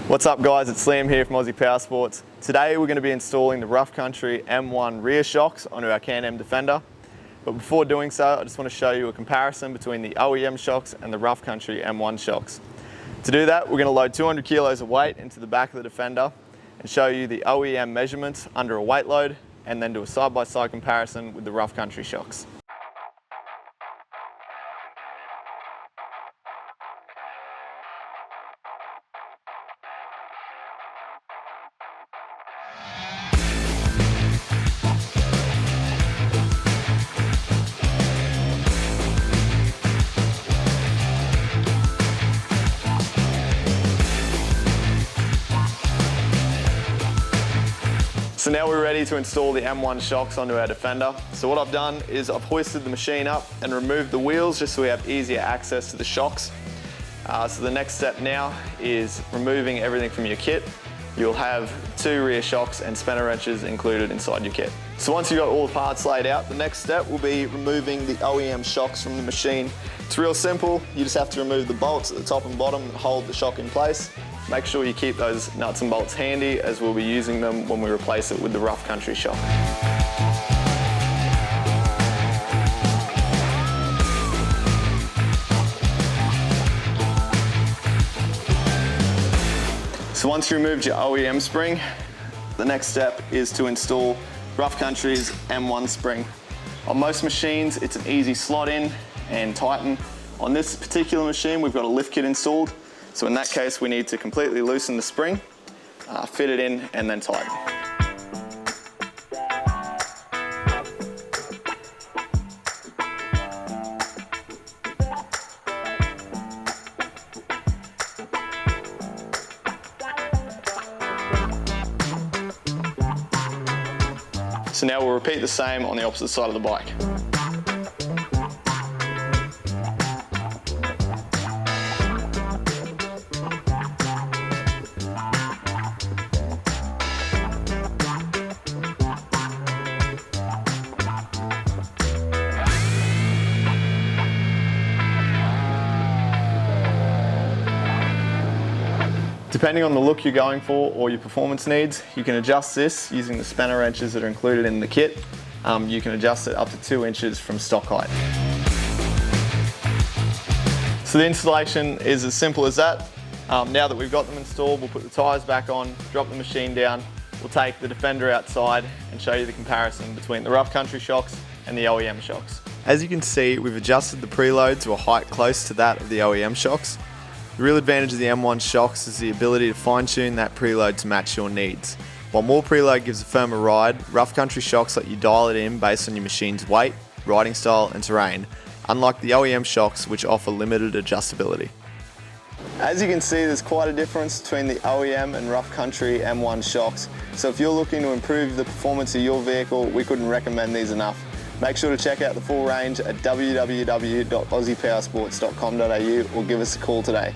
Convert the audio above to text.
What's up guys, it's Liam here from Aussie Power Sports. Today we're going to be installing the Rough Country M1 rear shocks onto our Can-Am Defender. But before doing so, I just want to show you a comparison between the OEM shocks and the Rough Country M1 shocks. To do that, we're going to load 200 kilos of weight into the back of the Defender and show you the OEM measurements under a weight load and then do a side-by-side comparison with the Rough Country shocks. So now we're ready to install the M1 shocks onto our Defender. So what I've done is I've hoisted the machine up and removed the wheels just so we have easier access to the shocks. So the next step now is removing everything from your kit. You'll have 2 rear shocks and spanner wrenches included inside your kit. So once you've got all the parts laid out, the next step will be removing the OEM shocks from the machine. It's real simple. You just have to remove the bolts at the top and bottom that hold the shock in place. Make sure you keep those nuts and bolts handy as we'll be using them when we replace it with the Rough Country shock. So once you removed your OEM spring, the next step is to install Rough Country's M1 spring. On most machines, it's an easy slot in and tighten. On this particular machine, we've got a lift kit installed. So in that case, we need to completely loosen the spring, fit it in, and then tighten. So now we'll repeat the same on the opposite side of the bike. Depending on the look you're going for or your performance needs, you can adjust this using the spanner wrenches that are included in the kit. You can adjust it up to 2 inches from stock height. So the installation is as simple as that. Now that we've got them installed, we'll put the tyres back on, drop the machine down, we'll take the Defender outside and show you the comparison between the Rough Country shocks and the OEM shocks. As you can see, we've adjusted the preload to a height close to that of the OEM shocks. The real advantage of the M1 shocks is the ability to fine-tune that preload to match your needs. While more preload gives a firmer ride, Rough Country shocks let you dial it in based on your machine's weight, riding style and terrain, unlike the OEM shocks which offer limited adjustability. As you can see, there's quite a difference between the OEM and Rough Country M1 shocks, so if you're looking to improve the performance of your vehicle, we couldn't recommend these enough. Make sure to check out the full range at www.aussiepowersports.com.au or give us a call today.